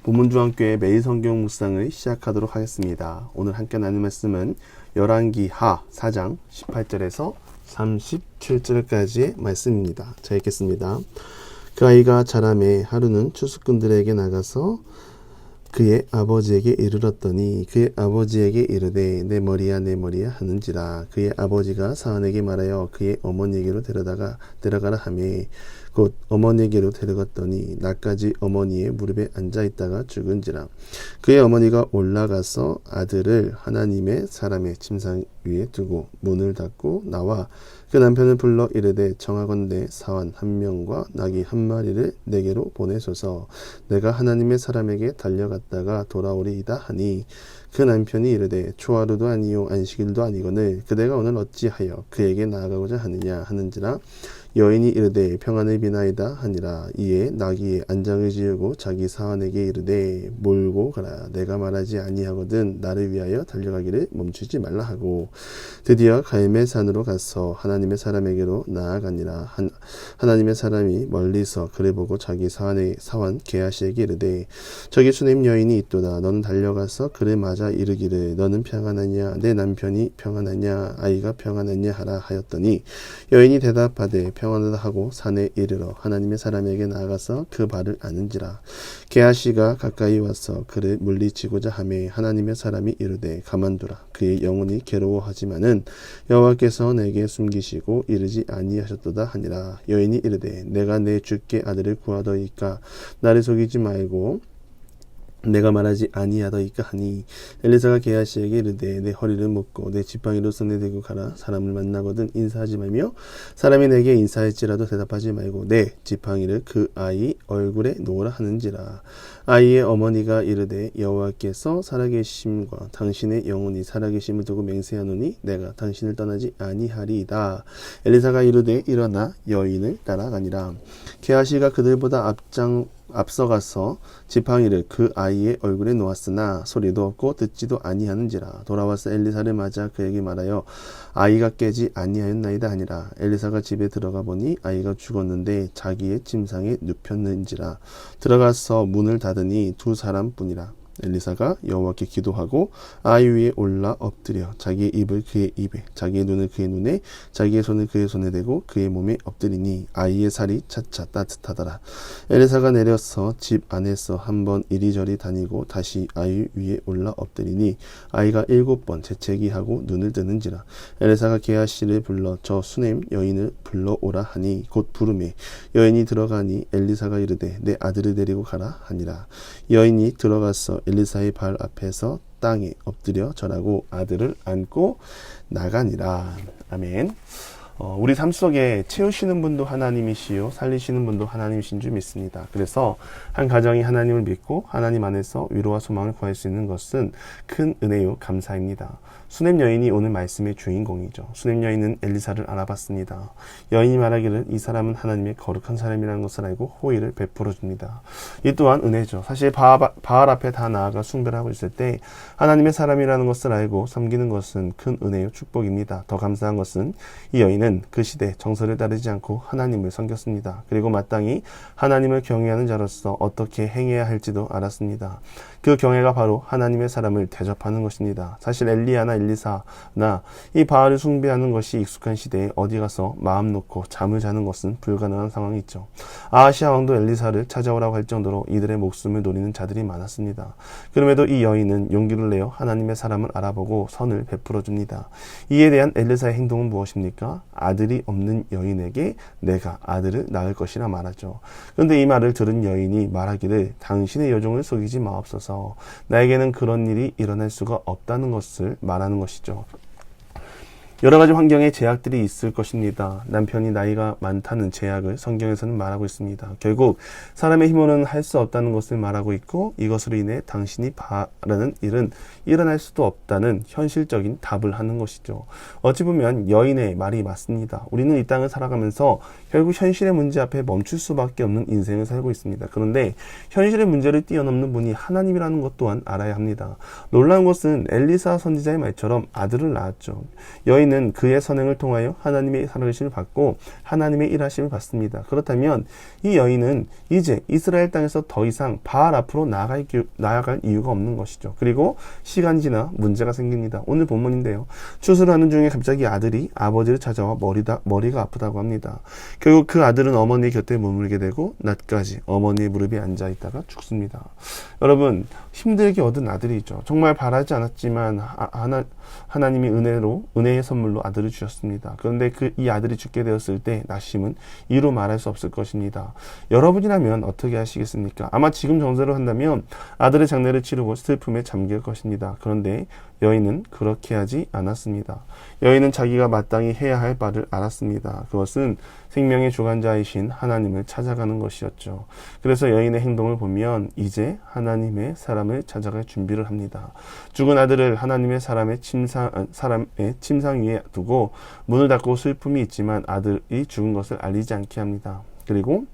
보문중앙교회 매일 성경 묵상을 시작하도록 하겠습니다. 오늘 함께 나눌 말씀은 열왕기하 4장 18절에서 37절까지의 말씀입니다. 자, 읽겠습니다. 그 아이가 자라매 하루는 추수꾼들에게 나가서 그의 아버지에게 이르렀더니 그의 아버지에게 이르되 내 머리야 내 머리야 하는지라. 그의 아버지가 사안에게 말하여 그의 어머니에게로 데려가라 하매 곧 어머니에게로 데려갔더니 낮까지 어머니의 무릎에 앉아있다가 죽은지라. 그의 어머니가 올라가서 아들을 하나님의 사람의 침상 위에 두고 문을 닫고 나와 그 남편을 불러 이르되 청하건대 사환 한 명과 나귀 한 마리를 내게로 보내소서. 내가 하나님의 사람에게 달려갔다가 돌아오리이다 하니 그 남편이 이르되 초하루도 아니요 안식일도 아니거늘 그대가 오늘 어찌하여 그에게 나아가고자 하느냐 하는지라. 여인이 이르되 평안을 비나이다 하니라. 이에 나귀에 안장을 지우고 자기 사환에게 이르되 몰고 가라. 내가 말하지 아니하거든 나를 위하여 달려가기를 멈추지 말라 하고 드디어 갈멜산으로 가서 하나님의 사람에게로 나아가니라. 하나님의 사람이 멀리서 그를 보고 자기 사환 게하시에게 이르되 저기 수냄 여인이 있도다. 너는 달려가서 그를 맞아 이르기를 너는 평안하냐 내 남편이 평안하냐 아이가 평안하냐 하라 하였더니 여인이 대답하되 평안하다 하고 산에 이르러 하나님의 사람에게 나아가서 그 발을 아는지라. 게하시가 가까이 와서 그를 물리치고자 하매 하나님의 사람이 이르되 가만두라. 그의 영혼이 괴로워하지만은 여호와께서 내게 숨기시고 이르지 아니하셨도다 하니라. 여인이 이르되 내가 내 주께 아들을 구하더이까 나를 속이지 말고 내가 말하지 아니하더이까 하니 엘리사가 게하시에게 이르되 내 허리를 묶고 내 지팡이로 손에 대고 가라. 사람을 만나거든 인사하지 말며 사람이 내게 인사할지라도 대답하지 말고 내 지팡이를 그 아이 얼굴에 놓으라 하는지라. 아이의 어머니가 이르되 여호와께서 살아계심과 당신의 영혼이 살아계심을 두고 맹세하노니 내가 당신을 떠나지 아니하리이다. 엘리사가 이르되 일어나 여인을 따라가니라. 게하시가 그들보다 앞서가서 지팡이를 그 아이의 얼굴에 놓았으나 소리도 없고 듣지도 아니하는지라. 돌아와서 엘리사를 맞아 그에게 말하여 아이가 깨지 아니하였나이다 하니라. 엘리사가 집에 들어가 보니 아이가 죽었는데 자기의 침상에 눕혔는지라. 들어가서 문을 닫으니 두 사람뿐이라. 엘리사가 여호와께 기도하고 아이 위에 올라 엎드려 자기의 입을 그의 입에 자기의 눈을 그의 눈에 자기의 손을 그의 손에 대고 그의 몸에 엎드리니 아이의 살이 차차 따뜻하더라. 엘리사가 내려서 집 안에서 한번 이리저리 다니고 다시 아이 위에 올라 엎드리니 아이가 7번 재채기하고 눈을 뜨는지라. 엘리사가 게하시를 불러 저 수냄 여인을 불러오라 하니 곧 부르매 여인이 들어가니 엘리사가 이르되 내 아들을 데리고 가라 하니라. 여인이 들어가서 엘리사의 발 앞에서 땅에 엎드려 절하고 아들을 안고 나가니라. 아멘. 우리 삶 속에 채우시는 분도 하나님이시요 살리시는 분도 하나님이신 줄 믿습니다. 그래서 한 가정이 하나님을 믿고 하나님 안에서 위로와 소망을 구할 수 있는 것은 큰 은혜요 감사입니다. 수냄 여인이 오늘 말씀의 주인공이죠. 수냄 여인은 엘리사를 알아봤습니다. 여인이 말하기를 이 사람은 하나님의 거룩한 사람이라는 것을 알고 호의를 베풀어 줍니다. 이 또한 은혜죠. 사실 바알 앞에 다 나아가 숭배를 하고 있을 때 하나님의 사람이라는 것을 알고 섬기는 것은 큰 은혜요 축복입니다. 더 감사한 것은 이 여인은 그 시대 정서를 따르지 않고 하나님을 섬겼습니다. 그리고 마땅히 하나님을 경외하는 자로서 어떻게 행해야 할지도 알았습니다. 그 경외가 바로 하나님의 사람을 대접하는 것입니다. 사실 엘리야나 엘리사나 이 바알을 숭배하는 것이 익숙한 시대에 어디 가서 마음 놓고 잠을 자는 것은 불가능한 상황이 있죠. 아하시아 왕도 엘리사를 찾아오라고 할 정도로 이들의 목숨을 노리는 자들이 많았습니다. 그럼에도 이 여인은 용기를 내어 하나님의 사람을 알아보고 선을 베풀어 줍니다. 이에 대한 엘리사의 행동은 무엇입니까? 아들이 없는 여인에게 내가 아들을 낳을 것이라 말하죠. 그런데 이 말을 들은 여인이 말하기를 당신의 여종을 속이지 마옵소서. 나에게는 그런 일이 일어날 수가 없다는 것을 말하는 것이죠. 여러 가지 환경에 제약들이 있을 것입니다. 남편이 나이가 많다는 제약을 성경에서는 말하고 있습니다. 결국 사람의 힘으로는 할 수 없다는 것을 말하고 있고 이것으로 인해 당신이 바라는 일은 일어날 수도 없다는 현실적인 답을 하는 것이죠. 어찌 보면 여인의 말이 맞습니다. 우리는 이 땅을 살아가면서 결국 현실의 문제 앞에 멈출 수밖에 없는 인생을 살고 있습니다. 그런데 현실의 문제를 뛰어넘는 분이 하나님이라는 것 또한 알아야 합니다. 놀라운 것은 엘리사 선지자의 말처럼 아들을 낳았죠. 여인 여인은 그의 선행을 통하여 하나님의 살아계심을 받고 하나님의 일하심을 받습니다. 그렇다면 이 여인은 이제 이스라엘 땅에서 더 이상 바알 앞으로 나아갈 이유가 없는 것이죠. 그리고 시간이 지나 문제가 생깁니다. 오늘 본문인데요. 추수를 하는 중에 갑자기 아들이 아버지를 찾아와 머리가 아프다고 합니다. 결국 그 아들은 어머니 곁에 머물게 되고 낮까지 어머니의 무릎에 앉아 있다가 죽습니다. 여러분, 힘들게 얻은 아들이죠. 정말 바라지 않았지만 하나님이 은혜의 선물로 아들을 주셨습니다. 그런데 이 아들이 죽게 되었을 때 낙심은 이루 말할 수 없을 것입니다. 여러분이라면 어떻게 하시겠습니까? 아마 지금 정서로 한다면 아들의 장례를 치르고 슬픔에 잠길 것입니다. 그런데 여인은 그렇게 하지 않았습니다. 여인은 자기가 마땅히 해야 할 바를 알았습니다. 그것은 생명의 주관자이신 하나님을 찾아가는 것이었죠. 그래서 여인의 행동을 보면 이제 하나님의 사람을 찾아갈 준비를 합니다. 죽은 아들을 하나님의 사람의 침상 위에 두고 문을 닫고 슬픔이 있지만 아들이 죽은 것을 알리지 않게 합니다. 그리고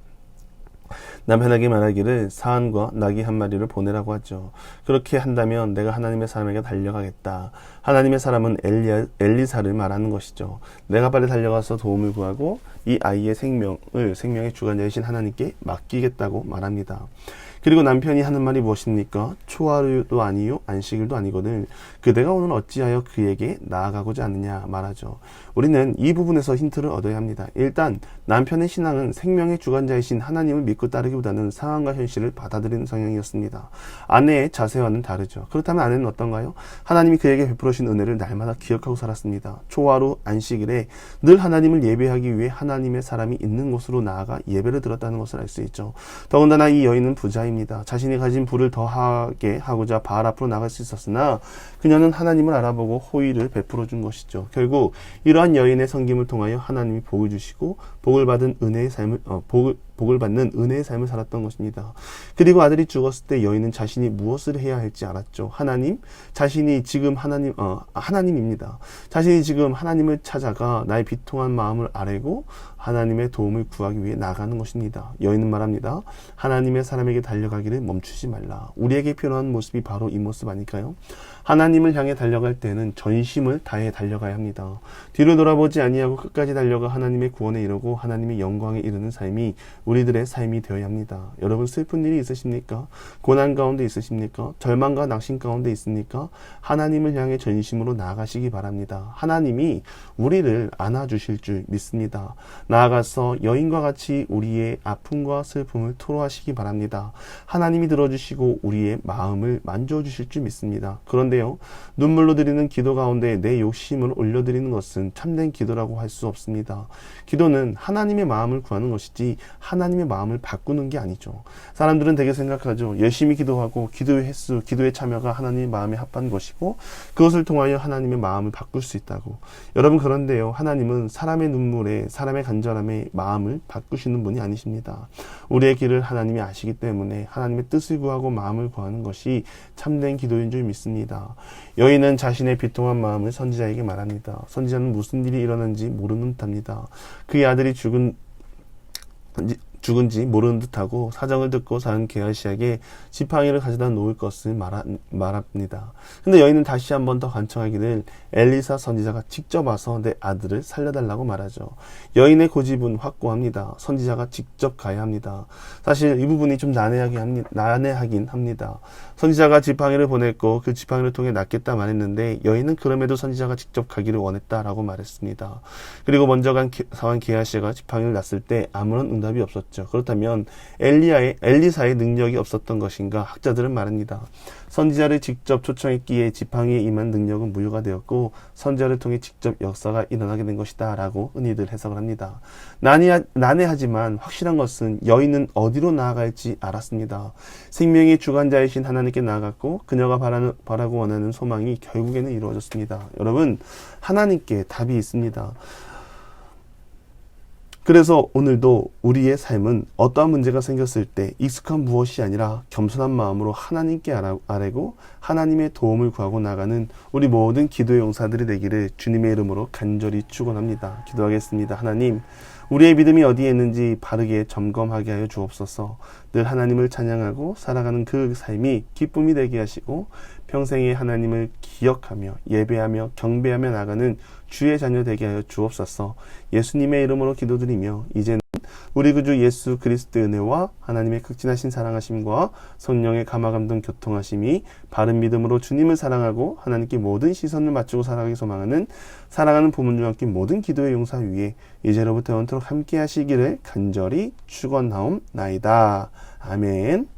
남편에게 말하기를 사안과 나귀 한 마리를 보내라고 하죠. 그렇게 한다면 내가 하나님의 사람에게 달려가겠다. 하나님의 사람은 엘리사를 말하는 것이죠. 내가 빨리 달려가서 도움을 구하고 이 아이의 생명의 주관자이신 하나님께 맡기겠다고 말합니다. 그리고 남편이 하는 말이 무엇입니까? 초하루도 아니요 안식일도 아니거든 그대가 오늘 어찌하여 그에게 나아가고자 하느냐 말하죠. 우리는 이 부분에서 힌트를 얻어야 합니다. 일단 남편의 신앙은 생명의 주관자이신 하나님을 믿고 따르기보다는 상황과 현실을 받아들이는 성향이었습니다. 아내의 자세와는 다르죠. 그렇다면 아내는 어떤가요? 하나님이 그에게 베풀어 주신 은혜를 날마다 기억하고 살았습니다. 초하루 안식일에 늘 하나님을 예배하기 위해 하나님의 사람이 있는 곳으로 나아가 예배를 드렸다는 것을 알 수 있죠. 더군다나 이 여인은 부자입니다. 자신이 가진 부를 더하게 하고자 바알 앞으로 나갈 수 있었으나 그녀는 하나님을 알아보고 호의를 베풀어 준 것이죠. 결국 이러한 여인의 섬김을 통하여 하나님이 복을 주시고 복을 받는 은혜의 삶을 살았던 것입니다. 그리고 아들이 죽었을 때 여인은 자신이 무엇을 해야 할지 알았죠. 자신이 지금 하나님입니다. 자신이 지금 하나님을 찾아가 나의 비통한 마음을 아뢰고 하나님의 도움을 구하기 위해 나가는 것입니다. 여인은 말합니다. 하나님의 사람에게 달려가기를 멈추지 말라. 우리에게 필요한 모습이 바로 이 모습 아닐까요? 하나님을 향해 달려갈 때는 전심을 다해 달려가야 합니다. 뒤로 돌아보지 아니하고 끝까지 달려가 하나님의 구원에 이르고 하나님의 영광에 이르는 삶이 우리들의 삶이 되어야 합니다. 여러분 슬픈 일이 있으십니까? 고난 가운데 있으십니까? 절망과 낙심 가운데 있습니까? 하나님을 향해 전심으로 나아가시기 바랍니다. 하나님이 우리를 안아주실 줄 믿습니다. 나아가서 여인과 같이 우리의 아픔과 슬픔을 토로하시기 바랍니다. 하나님이 들어주시고 우리의 마음을 만져주실 줄 믿습니다. 그런데요, 눈물로 드리는 기도 가운데 내 욕심을 올려드리는 것은 참된 기도라고 할 수 없습니다. 기도는 하나님의 마음을 구하는 것이지 하나님의 마음을 바꾸는 게 아니죠. 사람들은 되게 생각하죠. 열심히 기도하고 기도의 횟수, 기도의 참여가 하나님의 마음에 합한 것이고 그것을 통하여 하나님의 마음을 바꿀 수 있다고. 여러분 그런데요, 하나님은 사람의 눈물에 사람의 간절함에 마음을 바꾸시는 분이 아니십니다. 우리의 길을 하나님이 아시기 때문에 하나님의 뜻을 구하고 마음을 구하는 것이 참된 기도인 줄 믿습니다. 여인은 자신의 비통한 마음을 선지자에게 말합니다. 선지자는 무슨 일이 일어난지 모르는 듯합니다. 그의 아들이 죽은지 모르는 듯하고 사정을 듣고 사은 게하시에게 지팡이를 가져다 놓을 것을 말합니다. 근데 여인은 다시 한 번 더 간청하기를 엘리사 선지자가 직접 와서 내 아들을 살려달라고 말하죠. 여인의 고집은 확고합니다. 선지자가 직접 가야 합니다. 사실 이 부분이 좀 난해하긴 합니다. 선지자가 지팡이를 보냈고 그 지팡이를 통해 낫겠다 말했는데 여인은 그럼에도 선지자가 직접 가기를 원했다라고 말했습니다. 그리고 먼저 간 사환 게하시가 지팡이를 놨을 때 아무런 응답이 없었죠. 그렇다면 엘리사의 능력이 없었던 것인가? 학자들은 말합니다. 선지자를 직접 초청했기에 지팡이에 임한 능력은 무효가 되었고 선지자를 통해 직접 역사가 일어나게 된 것이다 라고 흔히들 해석을 합니다. 난해하지만 확실한 것은 여인은 어디로 나아갈지 알았습니다. 생명의 주관자이신 하나님께 나아갔고 그녀가 바라고 원하는 소망이 결국에는 이루어졌습니다. 여러분, 하나님께 답이 있습니다. 그래서 오늘도 우리의 삶은 어떠한 문제가 생겼을 때 익숙한 무엇이 아니라 겸손한 마음으로 하나님께 아뢰고 하나님의 도움을 구하고 나가는 우리 모든 기도의 용사들이 되기를 주님의 이름으로 간절히 축원합니다. 기도하겠습니다. 하나님, 우리의 믿음이 어디에 있는지 바르게 점검하게 하여 주옵소서. 늘 하나님을 찬양하고 살아가는 그 삶이 기쁨이 되게 하시고 평생에 하나님을 기억하며 예배하며 경배하며 나가는 주의 자녀 되게 하여 주옵소서. 예수님의 이름으로 기도드리며 이제는 우리 구주 예수 그리스도의 은혜와 하나님의 극진하신 사랑하심과 성령의 감화감동 교통하심이 바른 믿음으로 주님을 사랑하고 하나님께 모든 시선을 맞추고 살아가기 소망하는 사랑하는 부모님과 함께 모든 기도의 용사 위에 이제로부터 영원토록 함께 하시기를 간절히 축원하옵나이다. 아멘.